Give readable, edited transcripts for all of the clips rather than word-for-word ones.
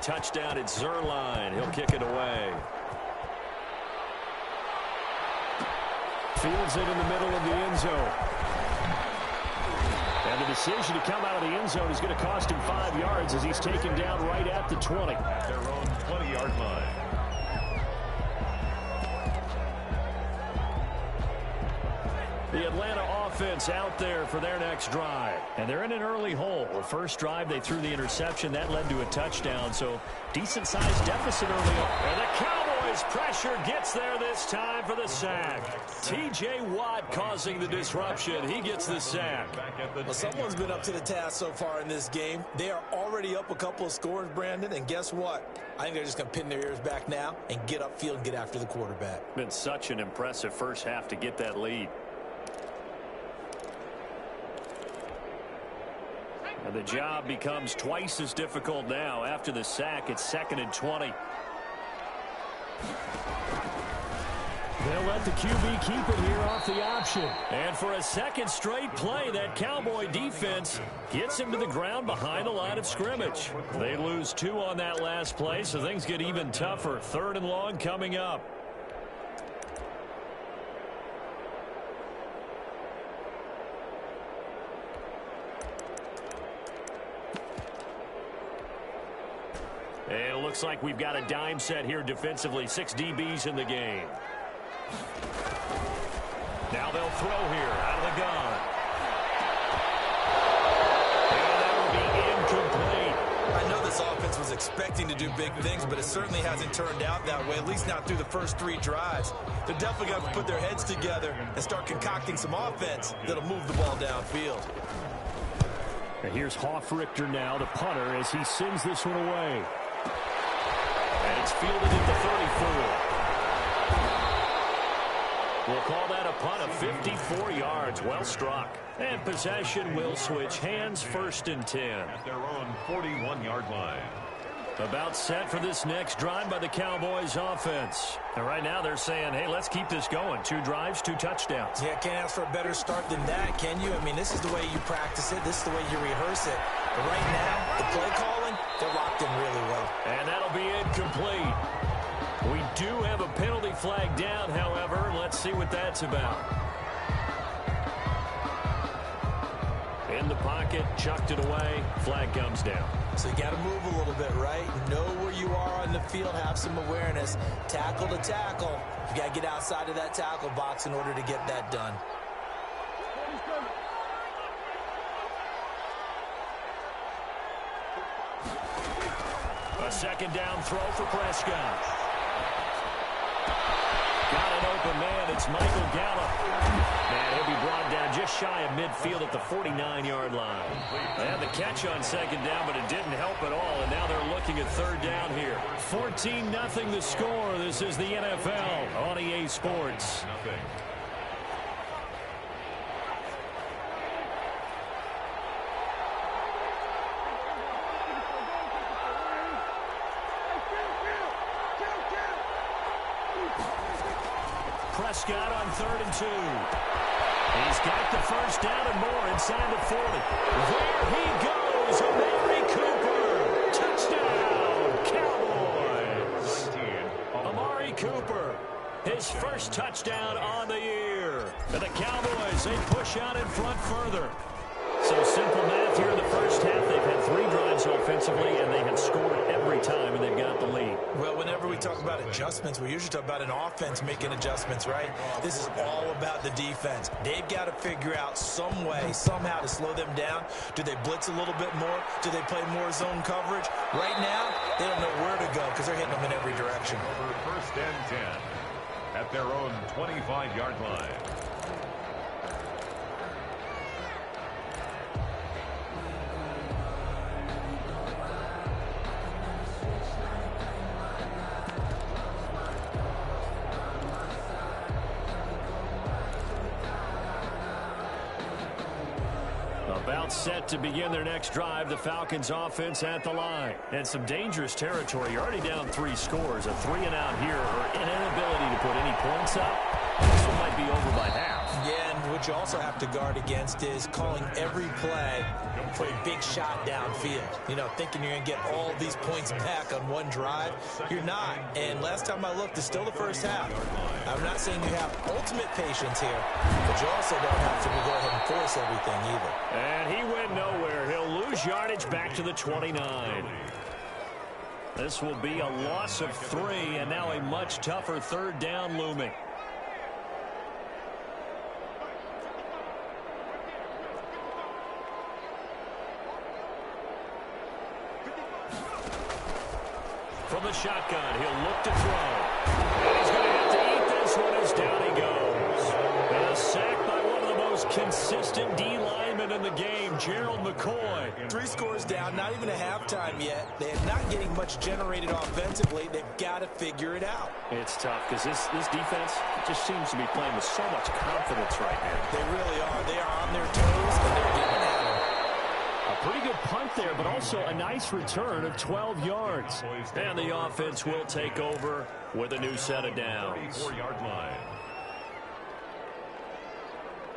touchdown. It's Zerline. He'll kick it away. Fields it in the middle of the end zone. And the decision to come out of the end zone is going to cost him 5 yards as he's taken down right at the 20. At their own 20-yard line. The Atlanta offense out there for their next drive. And they're in an early hole. The first drive, they threw the interception. That led to a touchdown. So decent-sized deficit early on. And the Cowboys pressure gets there this time for the sack. T.J. Watt causing the disruption. He gets the sack. Well, someone's been up to the task so far in this game. They are already up a couple of scores, Brandon. And guess what? I think they're just going to pin their ears back now and get upfield and get after the quarterback. Been such an impressive first half to get that lead. And the job becomes twice as difficult now. After the sack, it's 2nd and 20. They'll let the QB keep it here off the option. And for a second straight play, that Cowboy defense gets him to the ground behind the line of scrimmage. They lose 2 on that last play, so things get even tougher. 3rd and long coming up. And it looks like we've got a dime set here defensively. 6 DBs in the game. Now they'll throw here out of the gun. And that will be incomplete. I know this offense was expecting to do big things, but it certainly hasn't turned out that way, at least not through the first 3 drives. They're definitely going to put their heads together and start concocting some offense that'll move the ball downfield. And here's Hofrichter now, the punter, as he sends this one away. And it's fielded at the 34. We'll call that a punt of 54 yards. Well struck. And possession will switch hands. 1st and 10. At their own 41-yard line. About set for this next drive by the Cowboys offense. And right now they're saying, hey, let's keep this going. 2 drives, 2 touchdowns. Yeah, can't ask for a better start than that, can you? I mean, this is the way you practice it. This is the way you rehearse it. But right now, the play calling, they're locked in really well. And that'll be incomplete. We do have a penalty flag down, however. Let's see what that's about. In the pocket, chucked it away. Flag comes down. So you got to move a little bit, right? Know where you are on the field, have some awareness. Tackle to tackle. You got to get outside of that tackle box in order to get that done. A 2nd down throw for Prescott. Got an open man. It's Michael Gallup. And he'll be brought down just shy of midfield at the 49-yard line. They had the catch on 2nd down, but it didn't help at all. And now they're looking at 3rd down here. 14-0 the score. This is the NFL on EA Sports. Prescott on 3rd and 2. He's got the 1st down and more inside the 40. There he goes. Amari Cooper. Touchdown, Cowboys. Amari Cooper. His 1st touchdown on the year. And the Cowboys, they push out in front further. So simple math here in the first half. They've had 3 drives offensively, and they have scored every time, and they've got the lead. Well, whenever we talk about adjustments, we usually talk about an offense making adjustments, right? This is all about the defense. They've got to figure out some way, somehow to slow them down. Do they blitz a little bit more? Do they play more zone coverage? Right now, they don't know where to go because they're hitting them in every direction. Over 1st and 10 at their own 25-yard line. About set to begin their next drive. The Falcons offense at the line. And some dangerous territory. You're already down 3 scores. A 3-and-out here or an inability to put any points up. This one might be over by half. Yeah, and what you also have to guard against is calling every play for a big shot downfield. You know, thinking you're going to get all these points back on one drive. You're not. And last time I looked, it's still the first half. I'm not saying you have ultimate patience here, but you also don't have to go ahead and force everything either. And he went nowhere. He'll lose yardage back to the 29. This will be a loss of 3, and now a much tougher third down looming. From the shotgun, he'll look to throw. And he's going to have to eat this one as down he goes. And a sack by one of the most consistent D linemen in the game, Gerald McCoy. 3 scores down, not even a halftime yet. They're not getting much generated offensively. They've got to figure it out. It's tough because this defense just seems to be playing with so much confidence right now. They really are. They are on their toes, and they're getting at them. A pretty good punt there, but also a nice return of 12 yards. And the offense will take over with a new set of downs. 4-yard line.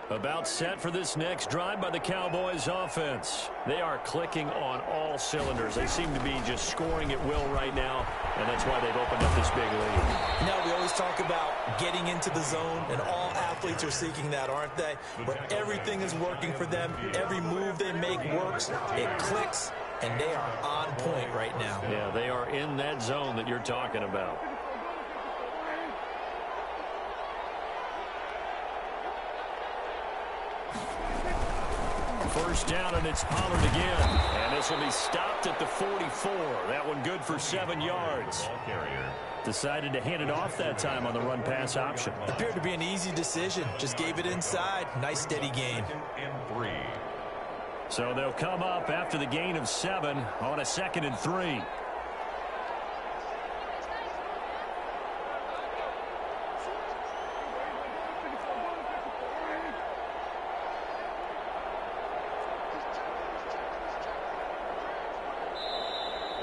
About set for this next drive by the Cowboys offense. They are clicking on all cylinders. They seem to be just scoring at will right now, and that's why they've opened up this big lead. Now, we always talk about getting into the zone, and all athletes are seeking that, aren't they? Where everything is working for them. Every move they make works. It clicks, and they are on point right now. Yeah, they are in that zone that you're talking about. First down, and it's Pollard again. And this will be stopped at the 44. That one good for 7 yards. Ball carrier. Decided to hand it off that time on the run-pass option. Appeared to be an easy decision. Just gave it inside. Nice, steady gain. And 3. So they'll come up after the gain of 7 on a 2nd and 3.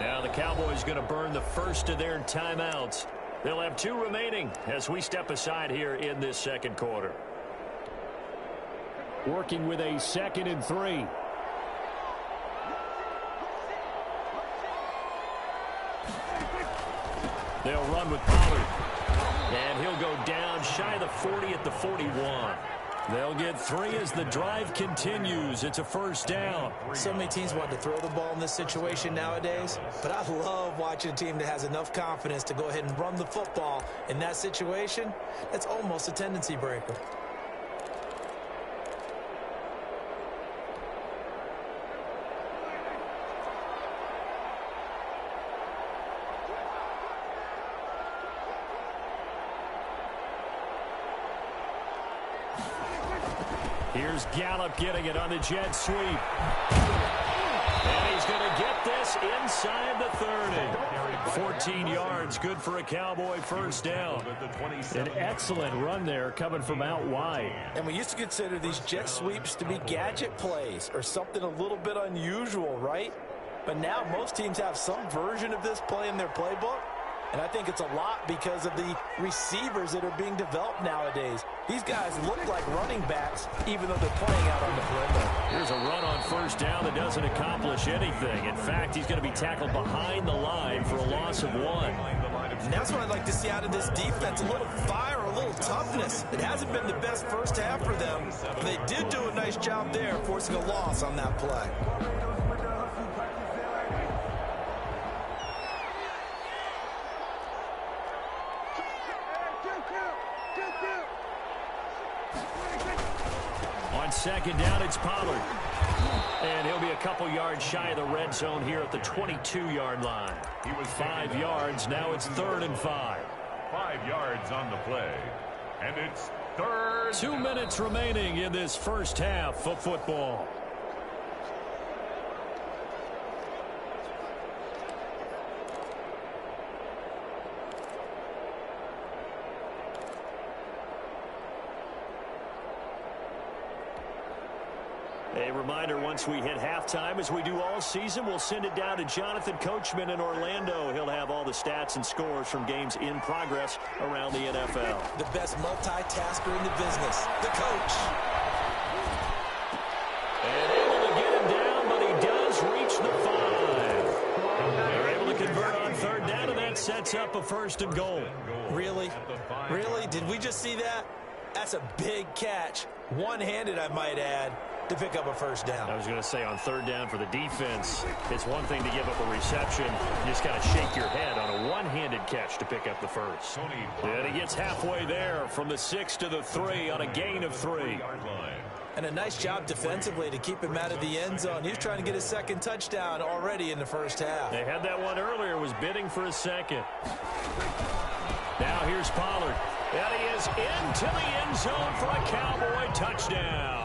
Now the Cowboys going to burn the first of their timeouts. They'll have 2 remaining as we step aside here in this second quarter. Working with a 2nd and 3. They'll run with Pollard. And he'll go down shy of the 40 at the 41. They'll get 3 as the drive continues. It's a first down. So many teams want to throw the ball in this situation nowadays, but I love watching a team that has enough confidence to go ahead and run the football. In that situation, that's almost a tendency breaker. Here's Gallup getting it on the jet sweep. And he's going to get this inside the 30. 14 yards, good for a Cowboy first down. An excellent run there coming from out wide. And we used to consider these jet sweeps to be gadget plays or something a little bit unusual, right? But now most teams have some version of this play in their playbook. And I think it's a lot because of the receivers that are being developed nowadays. These guys look like running backs, even though they're playing out on the perimeter. Here's a run on first down that doesn't accomplish anything. In fact, he's going to be tackled behind the line for a loss of 1. And that's what I'd like to see out of this defense, a little fire, a little toughness. It hasn't been the best first half for them, but they did do a nice job there, forcing a loss on that play. On second down, it's Pollard. And he'll be a couple yards shy of the red zone here at the 22-yard line. He was 5 yards. Now it's 3rd and 5. 5 yards on the play. And it's 3rd. 2 minutes remaining in this first half of football. A reminder, once we hit halftime, as we do all season, we'll send it down to Jonathan Coachman in Orlando. He'll have all the stats and scores from games in progress around the NFL. The best multitasker in the business, the coach. that sets up a 1st and goal. Really? Really? Did we just see that? That's a big catch. One-handed, I might add, to pick up a 1st down. I was going to say on 3rd down for the defense, it's one thing to give up a reception. You just got to shake your head on a one-handed catch to pick up the 1st. And he gets halfway there from the 6 to the 3 on a gain of 3. And a nice job defensively to keep him out of the end zone. He was trying to get his 2nd touchdown already in the 1st half. They had that one earlier, was bidding for a 2nd. Now here's Pollard. And he is into the end zone for a Cowboy touchdown.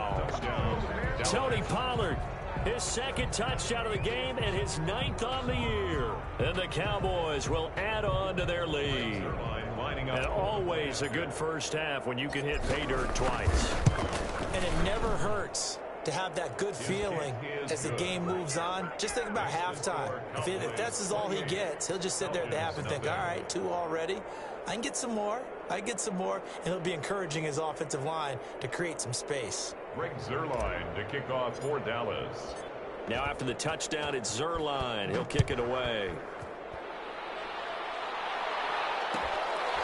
Tony Pollard, his 2nd touchdown of the game and his 9th on the year. And the Cowboys will add on to their lead. And always a good 1st half when you can hit pay dirt twice. And it never hurts to have that good feeling as the game moves on. Just think about halftime. If that's all he gets, he'll just sit there at the half and think, all right, 2 already. I can get some more. I get some more. And he'll be encouraging his offensive line to create some space. Greg Zuerlein to kick off for Dallas. Now after the touchdown, it's Zuerlein. He'll kick it away.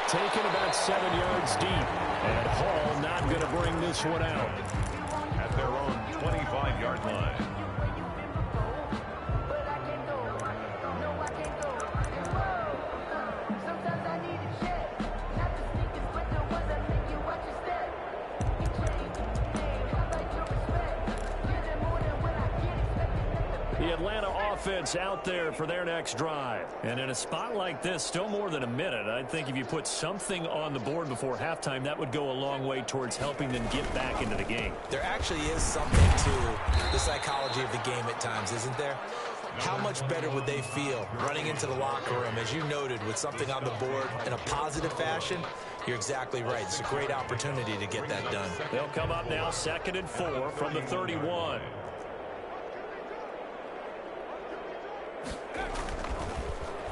Taken about 7 yards deep. And Hall not going to bring this one out. At their own 25-yard line. The Atlanta offense out there for their next drive. And in a spot like this, still more than a minute, I think if you put something on the board before halftime, that would go a long way towards helping them get back into the game. There actually is something to the psychology of the game at times, isn't there? How much better would they feel running into the locker room, as you noted, with something on the board in a positive fashion? You're exactly right. It's a great opportunity to get that done. They'll come up now 2nd and 4 from the 31.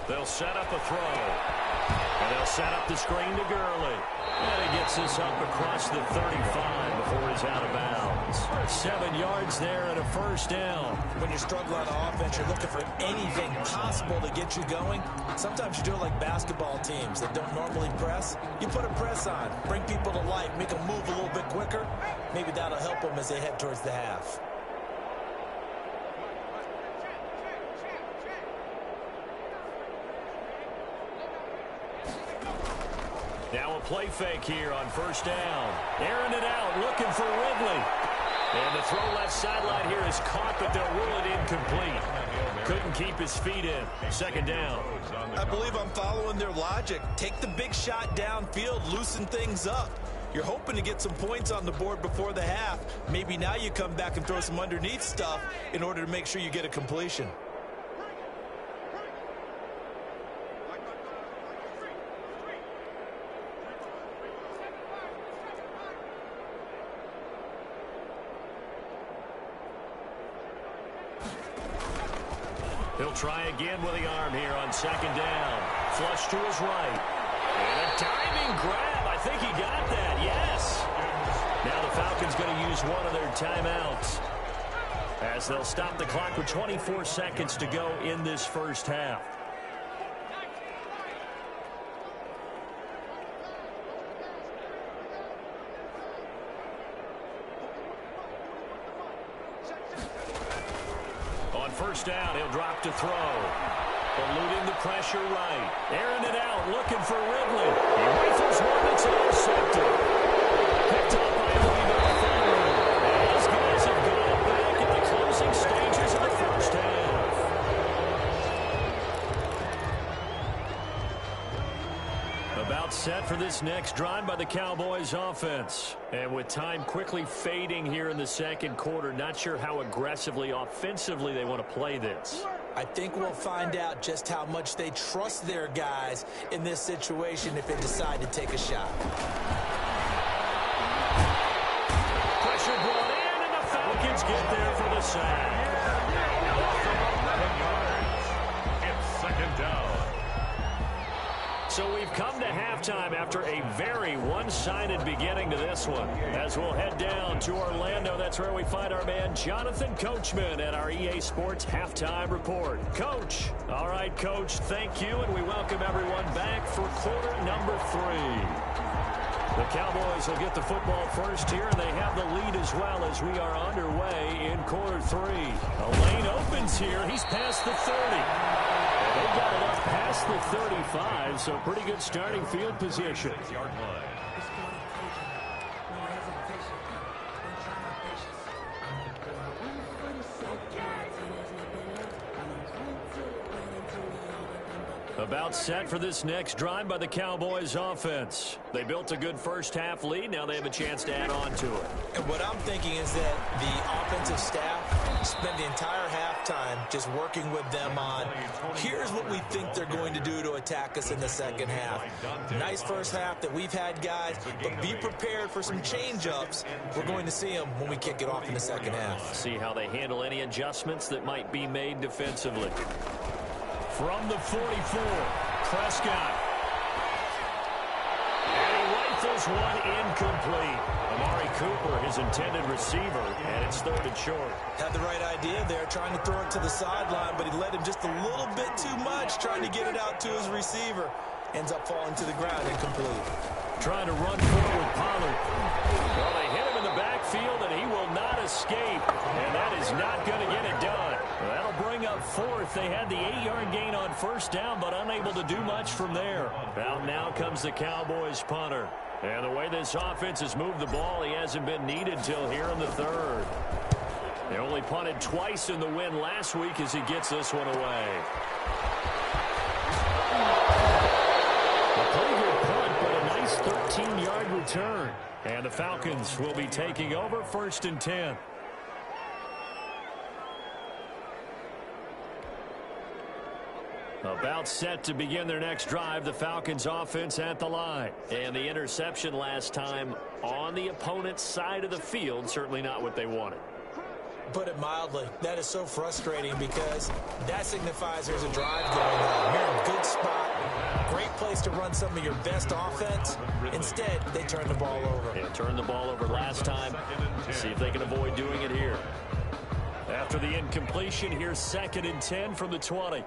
They'll set up a throw. And they'll set up the screen to Gurley. And he gets this up across the 35 before he's out of bounds. 7 yards there and a 1st down. When you struggle on offense, you're looking for anything possible to get you going. Sometimes you do it like basketball teams that don't normally press. You put a press on, bring people to life, make them move a little bit quicker. Maybe that'll help them as they head towards the half. Now a play fake here on 1st down. Airing it out, looking for Ridley. And the throw left sideline here is caught, but they'll rule it incomplete. Couldn't keep his feet in. 2nd down. I believe I'm following their logic. Take the big shot downfield, loosen things up. You're hoping to get some points on the board before the half. Maybe now you come back and throw some underneath stuff in order to make sure you get a completion. He'll try again with the arm here on 2nd down. Flush to his right. And a diving grab. I think he got that. Yes. Now the Falcons going to use one of their timeouts as they'll stop the clock with 24 seconds to go in this 1st half. On 1st down, he'll drop to throw. Eluding the pressure right. Airing it out, looking for Ridley. He rifles one that's intercepted. Picked up by Louis Farmer. And these guys have gone back in the closing stages of the 1st half. About set for this next drive by the Cowboys offense. And with time quickly fading here in the 2nd quarter, not sure how aggressively, offensively they want to play this. I think we'll find out just how much they trust their guys in this situation if they decide to take a shot. Pressure brought in, and the Falcons get there for the sack. It's 2nd down. So we've come to halftime after a very one-sided beginning to this one. As we'll head down to Orlando, that's where we find our man Jonathan Coachman at our EA Sports Halftime Report. Coach. All right, Coach, thank you, and we welcome everyone back for quarter number 3. The Cowboys will get the football first here, and they have the lead as well as we are underway in quarter 3. A lane opens here. He's past the 30. And they got it up past the 35, so pretty good starting field position. Yard line. About set for this next drive by the Cowboys offense. They built a good first half lead. Now they have a chance to add on to it. And what I'm thinking is that the offensive staff spent the entire halftime just working with them on, here's what we think they're going to do to attack us in the second half. Nice first half that we've had, guys, but be prepared for some change-ups. We're going to see them when we kick it off in the second half. See how they handle any adjustments that might be made defensively. From the 44, Prescott. And he rifles one incomplete. Amari Cooper, his intended receiver, and it's 3rd and short. Had the right idea there, trying to throw it to the sideline, but he led him just a little bit too much, trying to get it out to his receiver. Ends up falling to the ground incomplete. Trying to run forward with Pollard. Well, they hit him in the backfield, and he will not escape. And that is not going to get it done. That'll bring up 4th. They had the 8-yard gain on first down, but unable to do much from there. Now comes the Cowboys punter. And the way this offense has moved the ball, he hasn't been needed till here in the 3rd. They only punted twice in the win last week as he gets this one away. A pretty good punt, but a nice 13-yard return. And the Falcons will be taking over 1st and 10. About set to begin their next drive, the Falcons offense at the line. And the interception last time on the opponent's side of the field, certainly not what they wanted. Put it mildly, that is so frustrating because that signifies there's a drive going on. You're in a good spot, great place to run some of your best offense. Instead, they turn the ball over. Yeah, turned the ball over last time. See if they can avoid doing it here. After the incompletion, here's 2nd and 10 from the 20.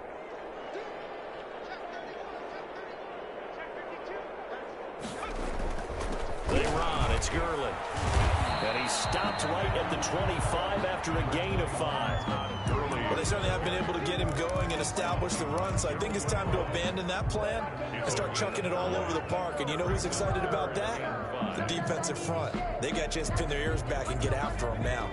They run. It's Gurley. And he stopped right at the 25 after a gain of 5. Well, they certainly have been able to get him going and establish the run, so I think it's time to abandon that plan and start chucking it all over the park. And you know who's excited about that? The defensive front. They got a chance to pin their ears back and get after him now.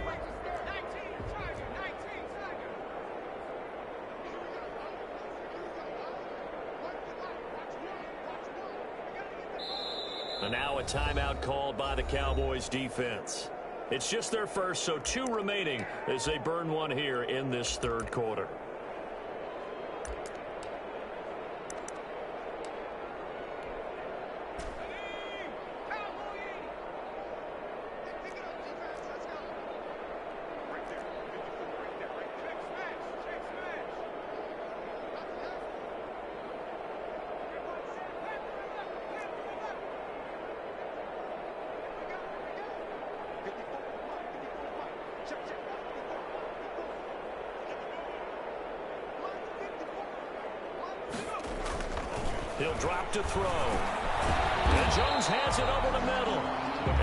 And now a timeout called by the Cowboys defense. It's just their first, so 2 remaining as they burn one here in this 3rd quarter. He'll drop to throw. And Jones has it over the middle.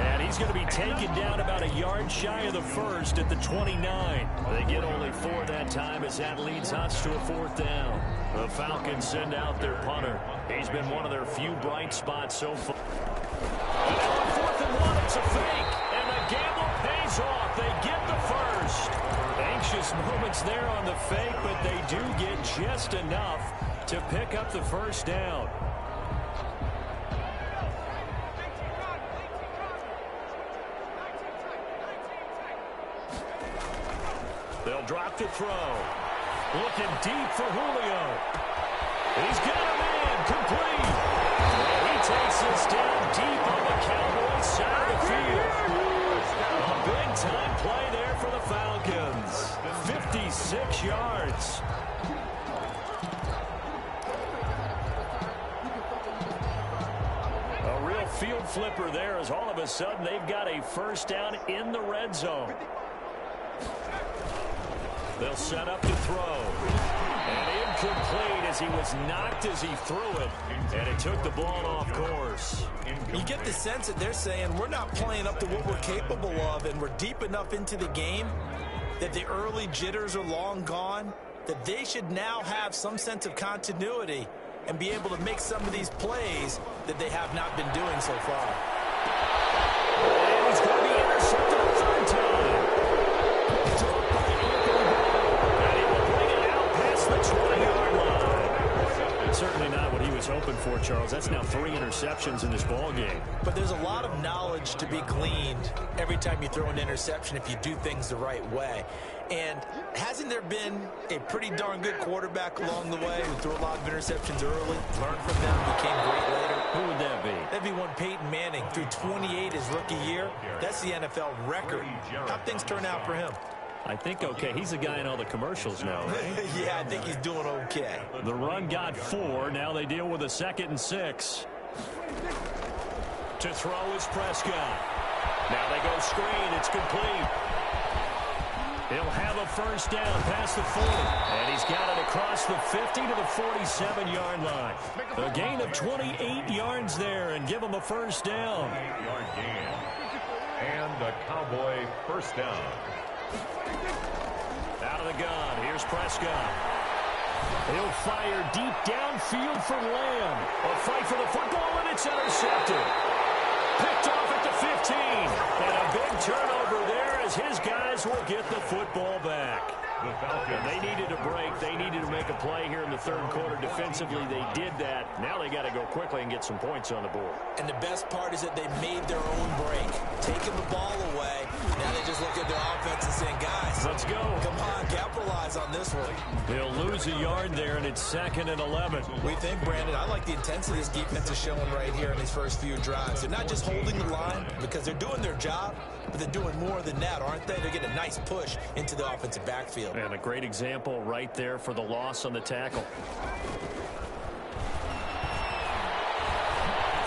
And he's going to be taken down about a yard shy of the 1st at the 29. They get only 4 that time as that leads us to a 4th down. The Falcons send out their punter. He's been one of their few bright spots so far. And on 4th and 1, it's a fake. And the gamble pays off. They get the 1st. Anxious moments there on the fake, but they do get just enough to pick up the 1st down. They'll drop to throw. Looking deep for Julio. He's got a man complete. And he takes this down deep on the Cowboys side of the field. A big-time play there for the Falcons. 56 yards. field flipper there as all of a sudden they've got a first down in the red zone. They'll set up to throw. And incomplete as he was knocked as he threw it. And it took the ball off course. You get the sense that they're saying we're not playing up to what we're capable of, and we're deep enough into the game that the early jitters are long gone, that they should now have some sense of continuity and be able to make some of these plays that they have not been doing so far. And he's going to be intercepted a third time. Dropped by Anthony Brown. And he will bring it out past the 20-yard line. Certainly not what he was hoping for, Charles. That's now 3 interceptions in this ball game. But there's a lot of knowledge to be gleaned every time you throw an interception if you do things the right way. And hasn't there been a pretty darn good quarterback along the way who threw a lot of interceptions early, learned from them, became great later? Who would that be? That'd be one Peyton Manning, threw 28 his rookie year. That's the NFL record. How'd things turn out for him? I think okay. He's the guy in all the commercials now, right? Yeah, I think he's doing okay. The run got 4. Now they deal with a 2nd and 6. To throw is Prescott. Now they go screen. It's complete. He'll have a first down past the 40. And he's got it across the 50 to the 47-yard line. A gain of 28 yards there and give him a first down. 8-yard gain. And a Cowboy first down. Out of the gun. Here's Prescott. He'll fire deep downfield for Lamb. A fight for the football, and it's intercepted. Picked off at the 15. And a big turnover there as his guys will get the football back. And they needed a break. They needed to make a play here in the third quarter defensively. They did that. Now they got to go quickly and get some points on the board. And the best part is that they made their own break, taking the ball away. Now they just look at their offense and saying, guys, let's go. Come on, capitalize on this one. They'll lose a yard there, and it's 2nd and 11. We think, Brandon, I like the intensity this defense is showing right here in these first few drives. They're not just holding the line because they're doing their job, but they're doing more than that, aren't they? They're getting a nice push into the offensive backfield. And a great example right there for the loss on the tackle.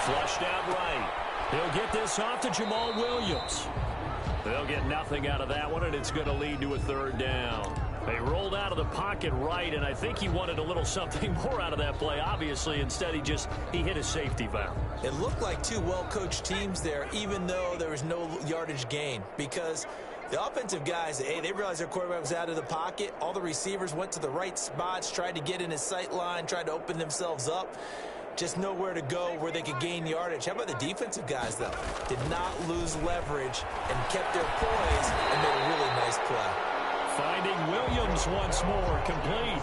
Flushed out right. He'll get this off to Jamal Williams. They'll get nothing out of that one, and it's going to lead to a third down. They rolled out of the pocket right, and I think he wanted a little something more out of that play. Obviously, instead, he hit a safety valve. It looked like 2 well-coached teams there, even though there was no yardage gain, because the offensive guys, they realized their quarterback was out of the pocket. All the receivers went to the right spots, tried to get in his sight line, tried to open themselves up. Just nowhere to go where they could gain yardage. How about the defensive guys, though? Did not lose leverage and kept their poise and made a really nice play. Finding Williams once more, complete.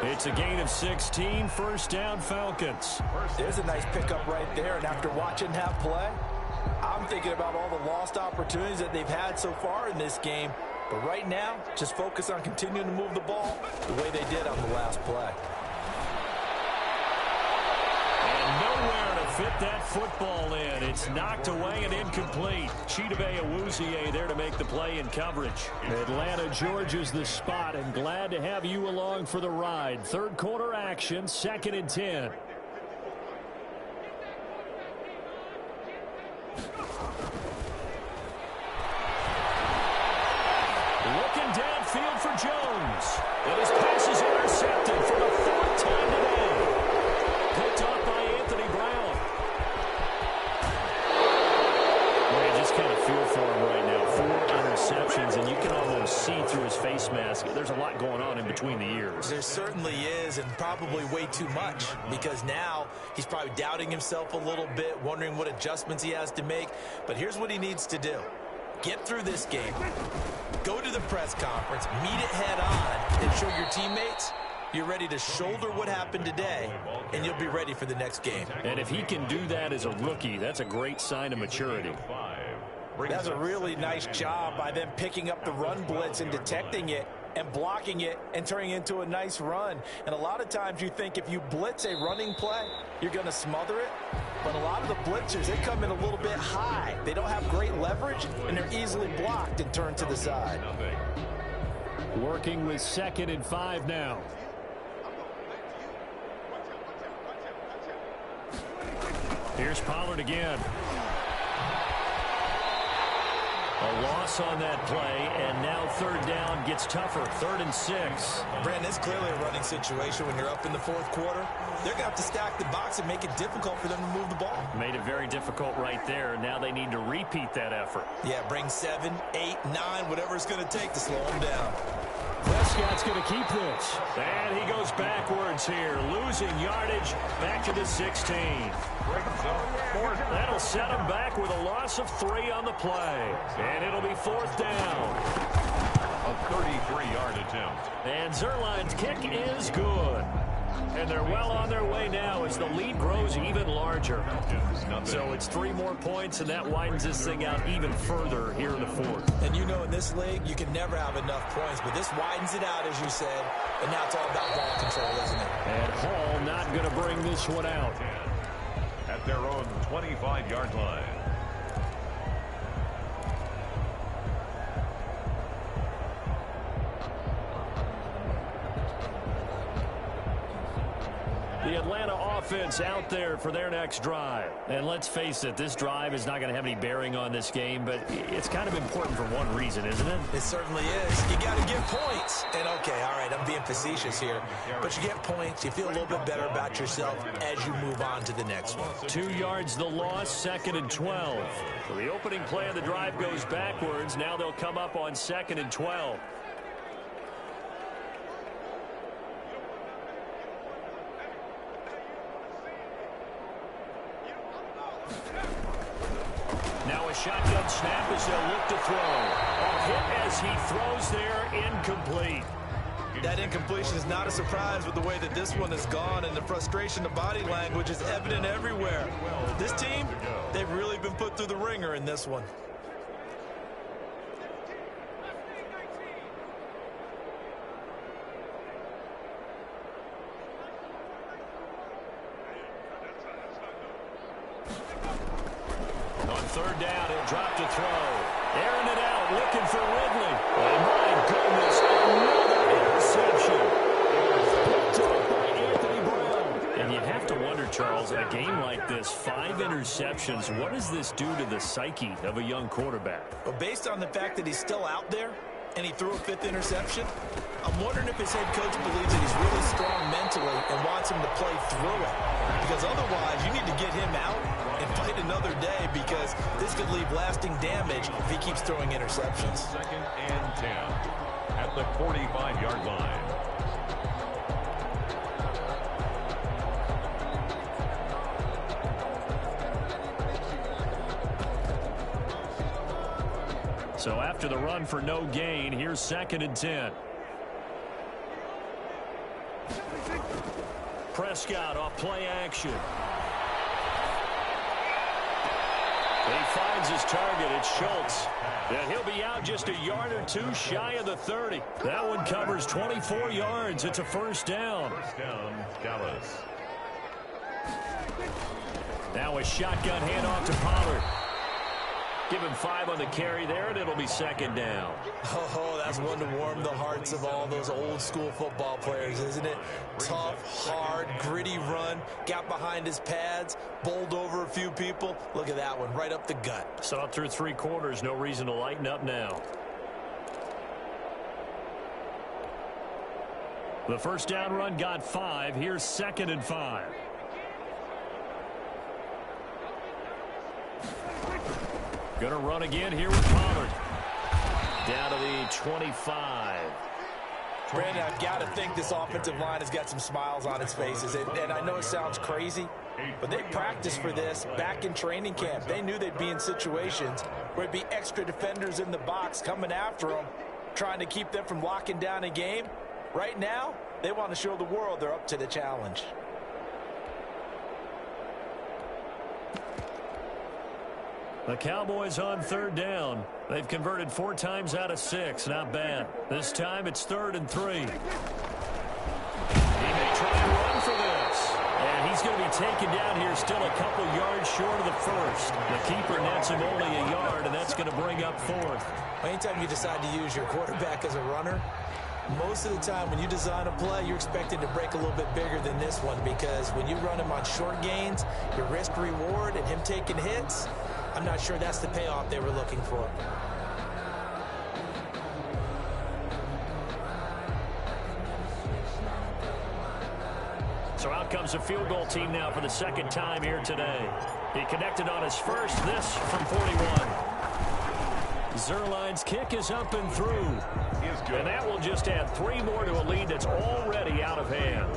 It's a gain of 16, first down Falcons. There's a nice pickup right there, and after watching that play, I'm thinking about all the lost opportunities that they've had so far in this game. But right now, just focus on continuing to move the ball the way they did on the last play. Nowhere to fit that football in. It's knocked away and incomplete. Chidobe Awuzie there to make the play in coverage. Atlanta, Georgia's the spot, and glad to have you along for the ride. Third quarter action, 2nd and 10. Looking downfield for Jones. And his pass is intercepted for the 4th time today. Picked off by Anthony Brown. I just kind of feel for him right now. 4 interceptions, and you can almost see through his face mask. There's a lot going on in between the ears. There certainly is, and probably way too much, because now he's probably doubting himself a little bit, wondering what adjustments he has to make. But here's what he needs to do. Get through this game. Go to the press conference, meet it head on, and show your teammates you're ready to shoulder what happened today, and you'll be ready for the next game. And if he can do that as a rookie, that's a great sign of maturity. That's a really nice job by them picking up the run blitz and detecting it and blocking it and turning it into a nice run. And a lot of times you think if you blitz a running play, you're going to smother it. But a lot of the blitzers, they come in a little bit high. They don't have great leverage, and they're easily blocked and turned to the side. Working with 2nd and 5 now. Here's Pollard again. A loss on that play, and now third down gets tougher. 3rd and 6. Brandon, it's clearly a running situation when you're up in the 4th quarter. They're going to have to stack the box and make it difficult for them to move the ball. Made it very difficult right there. Now they need to repeat that effort. Yeah, bring 7, 8, 9, whatever it's going to take to slow them down. Prescott's going to keep this. And he goes backwards here, losing yardage back to the 16. That'll set him back with a loss of 3 on the play. And it'll be 4th down. A 33-yard attempt. And Zerline's kick is good. And they're well on their way now as the lead grows even larger. So it's 3 more points, and that widens this thing out even further here in the 4th. And you know in this league, you can never have enough points, but this widens it out, as you said, and now it's all about ball control, isn't it? And Hall not going to bring this one out. At their own 25-yard line. The Atlanta offense out there for their next drive. And let's face it, this drive is not going to have any bearing on this game, but it's kind of important for one reason, isn't it? It certainly is. You got to get points. And, okay, all right, I'm being facetious here. But you get points, you feel a little bit better about yourself as you move on to the next one. 2 yards the loss, 2nd and 12. So the opening play of the drive goes backwards. Now they'll come up on 2nd and 12. Now a shotgun snap as they'll look to throw. A hit as he throws there, incomplete. That incompletion is not a surprise with the way that this one has gone, and the frustration, the body language is evident everywhere. This team, they've really been put through the ringer in this one. On 3rd down, he'll drop to throw. Airing it out, looking for Ridley. Oh, my goodness, another interception. Picked up by Anthony Brown. And you have to wonder, Charles, in a game like this, 5 interceptions, what does this do to the psyche of a young quarterback? But based on the fact that he's still out there and he threw a 5th interception, I'm wondering if his head coach believes that he's really strong mentally and wants him to play through it. Because otherwise, you need to get him out and fight another day, because this could leave lasting damage if he keeps throwing interceptions. 2nd and 10 at the 45-yard line. So after the run for no gain, here's 2nd and 10. Prescott off play action. He finds his target. It's Schultz. And he'll be out just a yard or 2 shy of the 30. That one covers 24 yards. It's a 1st down. 1st down, Dallas. Now a shotgun handoff to Pollard. Give him 5 on the carry there, and it'll be 2nd down. Oh, that's one to warm the hearts of all those old-school football players, isn't it? Tough, hard, gritty run, got behind his pads, bowled over a few people. Look at that one, right up the gut. Saw it through 3 quarters, no reason to lighten up now. The 1st down run got 5. Here's 2nd and 5. Going to run again here with Pollard. Down to the 25. Brandon, I've got to think this offensive line has got some smiles on its faces. And I know it sounds crazy, but they practiced for this back in training camp. They knew they'd be in situations where it'd be extra defenders in the box coming after them, trying to keep them from locking down a game. Right now, they want to show the world they're up to the challenge. The Cowboys on 3rd down. They've converted 4 times out of 6. Not bad. This time it's 3rd and 3. He may try and run for this. And he's going to be taken down here still a couple yards short of the 1st. The keeper nets him only a yard, and that's going to bring up 4th. Anytime you decide to use your quarterback as a runner, Most of the time when you design a play, you're expected to break a little bit bigger than this one because when you run him on short gains, your risk-reward and him taking hits, I'm not sure that's the payoff they were looking for. So out comes a field goal team now for the second time here today. He connected on his first, this from 41. Zerline's kick is up and through. And that will just add 3 more to a lead that's already out of hand.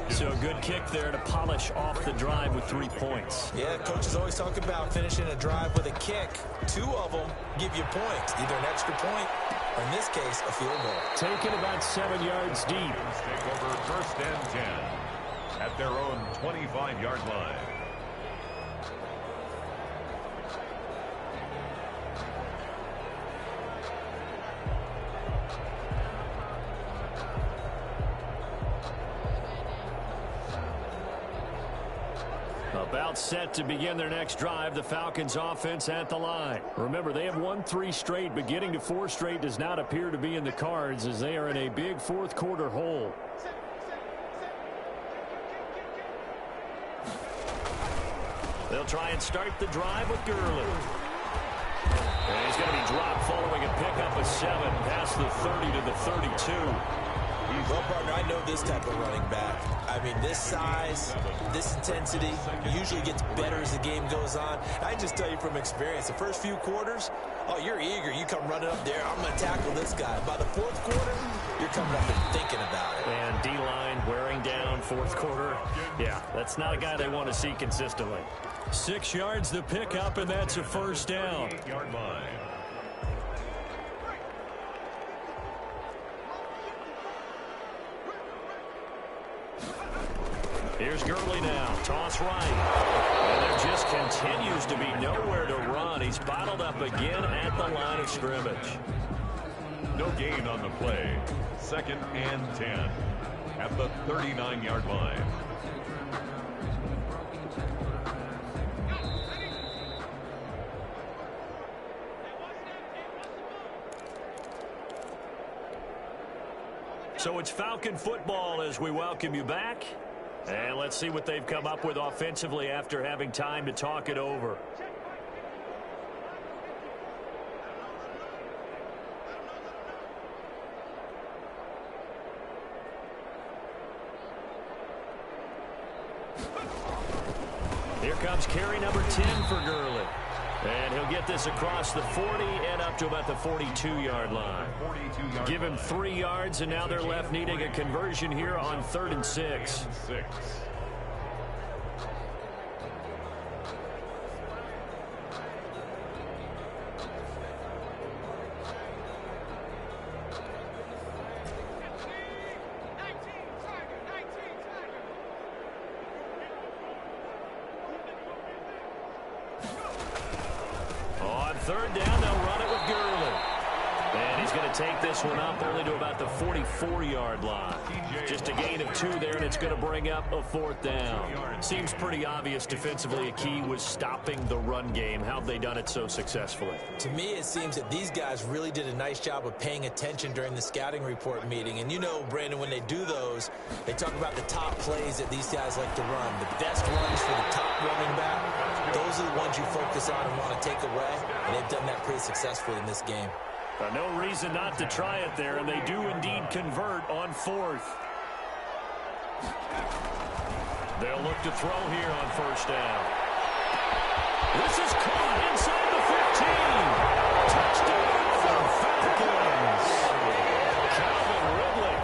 So a good kick there to polish off the drive with 3 points. Yeah, coaches always talk about finishing a drive with a kick. 2 of them give you points, either an extra point or, in this case, a field goal. Taken about 7 yards deep. Take over first and 10 at their own 25-yard line. About set to begin their next drive, the Falcons offense at the line. Remember, they have won 3 straight, but getting to 4 straight does not appear to be in the cards as they are in a big fourth quarter hole. They'll try and start the drive with Gurley. And he's going to be dropped following a pickup of 7 past the 30 to the 32. Well, partner, I know this type of running back. I mean, this size, this intensity usually gets better as the game goes on. I just tell you from experience, the first few quarters, oh, you're eager. You come running up there, I'm going to tackle this guy. By the fourth quarter, you're coming up and thinking about it. And D-line wearing down fourth quarter. Yeah, that's not a guy they want to see consistently. 6 yards the pickup, and that's a first down. 8-yard line. Here's Gurley now. Toss right. And there just continues to be nowhere to run. He's bottled up again at the line of scrimmage. No gain on the play. 2nd and 10 at the 39-yard line. So it's Falcon football as we welcome you back. And let's see what they've come up with offensively after having time to talk it over. Here comes carry number 10 for Gurley. And he'll get this across the 40 and up to about the 42-yard line. Give him 3 yards, and now they're left needing a conversion here on 3rd and 6. Third down, they'll run it with Gurley. And he's going to take this one up only to about the 44-yard line. Just a gain of 2 there, and it's going to bring up a 4th down. Seems pretty obvious defensively a key was stopping the run game. How have they done it so successfully? To me, it seems that these guys really did a nice job of paying attention during the scouting report meeting. And you know, Brandon, when they do those, they talk about the top plays that these guys like to run. The best runs for the top running back, those are the ones you focus on and want to take away. And they've done that pretty successfully in this game. No reason not to try it there, and they do indeed convert on 4th. They'll look to throw here on 1st down. This is caught inside the 15. Touchdown for Falcons. Calvin Ridley,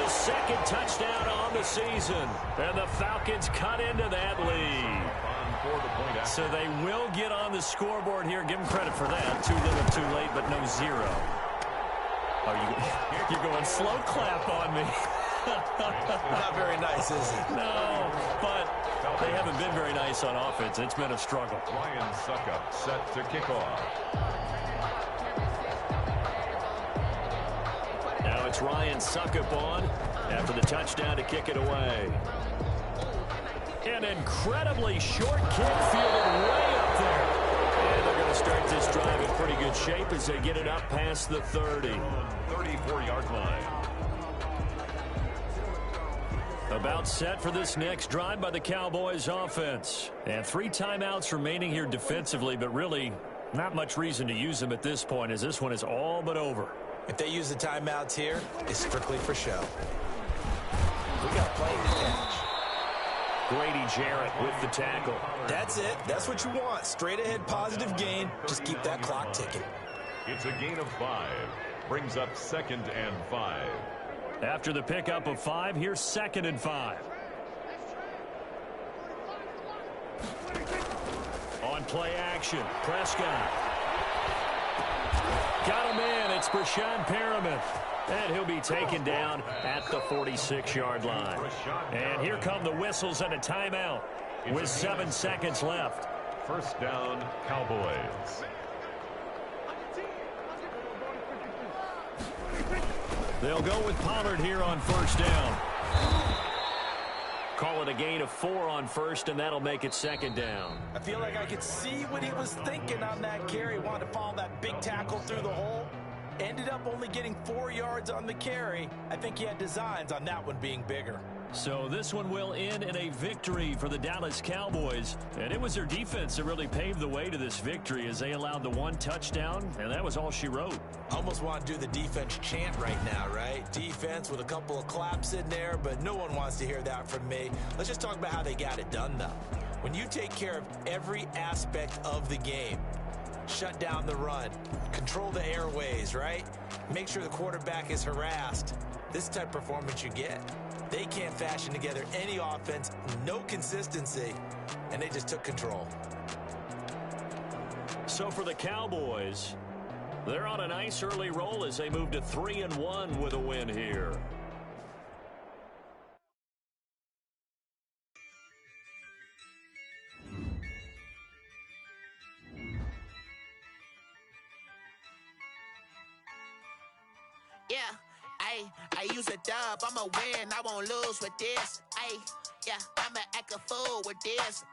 his 2nd touchdown on the season. And the Falcons cut into that lead. So they will get on the scoreboard here. Give them credit for that. Too little, too late, but no 0. Oh, you're going slow clap on me. Not very nice, is it? No, but they haven't been very nice on offense. It's been a struggle. Ryan Suckup set to kick off. Now it's Ryan Suckup on after the touchdown to kick it away. An incredibly short kick fielded way up there. And they're going to start this drive in pretty good shape as they get it up past the 30. 34-yard line. About set for this next drive by the Cowboys offense. And 3 timeouts remaining here defensively, but really not much reason to use them at this point as this one is all but over. If they use the timeouts here, it's strictly for show. We got playing to catch. Grady Jarrett with the tackle. That's it. That's what you want. Straight ahead positive gain. Just keep that clock ticking. It's a gain of 5. Brings up 2nd and 5. After the pickup of 5, here's 2nd and 5. On play action, Prescott. Got him in. It's Brashad Perriman. And he'll be taken down at the 46-yard line. And here come the whistles and a timeout with 7 seconds left. First down, Cowboys. They'll go with Pollard here on first down. Call it a gain of 4 on first, and that'll make it 2nd down. I feel like I could see what he was thinking on that carry. Wanted to follow that big tackle through the hole. Ended up only getting 4 yards on the carry. I think he had designs on that one being bigger. So this one will end in a victory for the Dallas Cowboys. And it was their defense that really paved the way to this victory as they allowed the 1 touchdown, and that was all she wrote. Almost want to do the defense chant right now, right? Defense with a couple of claps in there, but no one wants to hear that from me. Let's just talk about how they got it done, though. When you take care of every aspect of the game, shut down the run, control the airways, right? Make sure the quarterback is harassed. This type of performance you get. They can't fashion together any offense, no consistency, and they just took control. So for the Cowboys, they're on a nice early roll as they move to 3-1 with a win here. Yeah, I use a dub, I'ma win, I won't lose with this. Yeah, I'ma act a fool with this.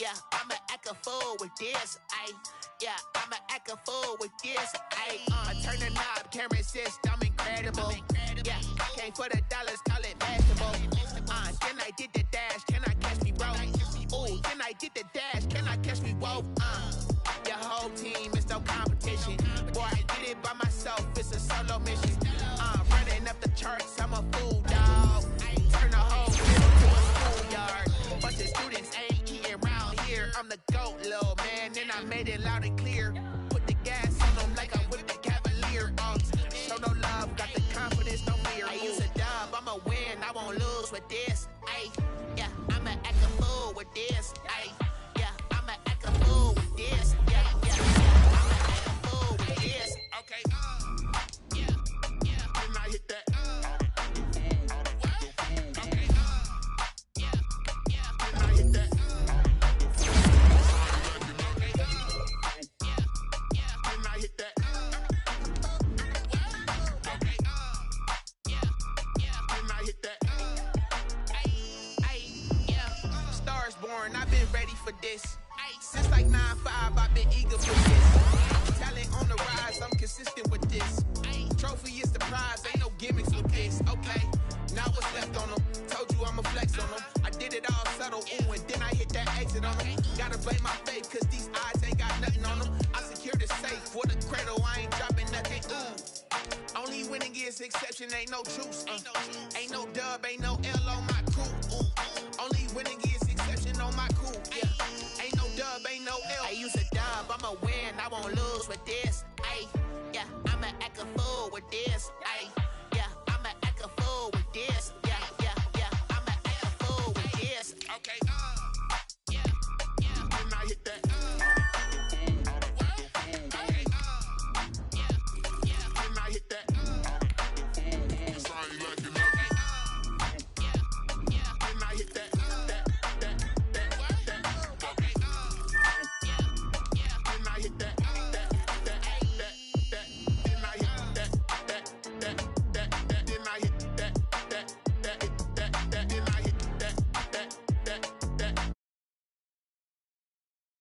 Yeah, I'ma act a fool with this. Yeah, I'ma act a fool with this. I turn the knob, can't resist, I'm incredible. Yeah, came for the dollars, call it basketball. Then I did the dash, can I catch me, bro? Ooh, then I did the dash, can I catch me, whoa? Your whole team is no competition. Boy, I did it by myself, it's a solo mission. Running up the charts, I'm a fool, dog. Turn the whole middle to a schoolyard. Bunch of students ain't eating around here. I'm the GOAT, little man, and I made it loud and clear. Put the gas on them like I'm with the Cavalier. Show no love, got the confidence, no fear. I use a dub, I'ma win, I won't lose with this. Yeah, I'ma act a fool with this. Yeah, I'ma act a fool with this. Yeah, I'ma act a fool with this. Okay, then I hit that. Okay, then I hit that. Then I hit that. Okay, then I hit that. Stars born, I've been ready for this. Since like 9-5, I've been eager for this. Talent on the rise, I'm consistent with this. Trophy is the prize, ain't no gimmicks with this. Okay, now what's left on them? Told you I'ma flex on them. I did it all subtle, ooh, and then I hit that exit on them. Gotta blame my faith, cause these eyes ain't got nothing on them. I secured the safe for the cradle, I ain't dropping nothing, ooh. Only winning is exception, ain't no truce. Ain't no dub, ain't no L on my